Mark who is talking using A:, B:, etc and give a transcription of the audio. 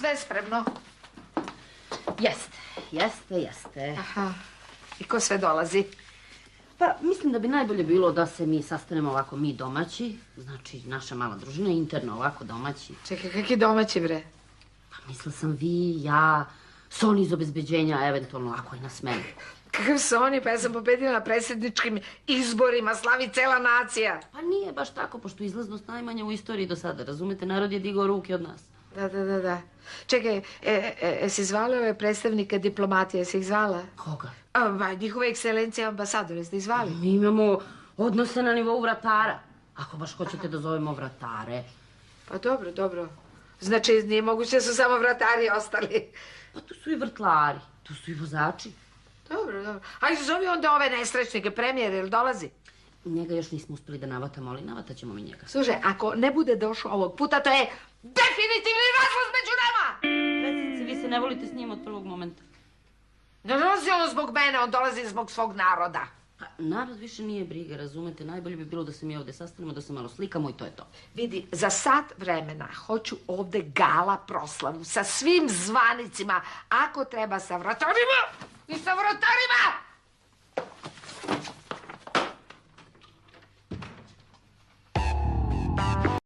A: sve spremno?
B: Jeste.
A: Aha. I ko sve dolazi?
B: Pa, mislim da bi najbolje bilo da se mi sastanemo ovako mi domaći, znači naša mala družina, interno ovako domaći.
A: Čekaj, kakvi domaći, bre?
B: Pa, mislila sam vi, ja, Soni iz obezbeđenja, eventualno ako je na smenu.
A: Kakav Soni, pa ja sam pobedila na predsjedničkim izborima, slavi cela nacija.
B: Pa nije baš tako, pošto izlaznost najmanja u istoriji do sada, razumete, narod je digao ruke od nas.
A: Da. Čekaj, jesi zvala ove predstavnike diplomatije, jesi ih zvala?
B: Koga?
A: Njihove ekscelencije ambasadore, jeste ih zvali?
B: Mi imamo odnose na nivou vratara. Ako baš hoćete da zovemo vratare.
A: Pa dobro. Znači, nije moguće da su samo vratari ostali.
B: Pa tu su i vrtlari, tu su i vozači.
A: Dobro. Ajde, zovi onda ove nesrećnike, premijer, jel dolazi?
B: Njega još nismo uspeli da navatamo, ali navatat ćemo mi njega.
A: Slušaj, ako ne bude došao ovog puta, to je definitivni razlaz među nama!
B: Predsjednice, vi se ne volite s njim od prvog momenta.
A: Ne dolazi ono zbog mene, on dolazi zbog svog naroda.
B: Pa, narod više nije briga, razumete? Najbolje bi bilo da se mi ovdje sastanemo, da se malo slikamo i to je to.
A: Vidi, za sat vremena hoću ovdje gala proslavu sa svim zvanicima, ako treba sa vratarima i sa vratarima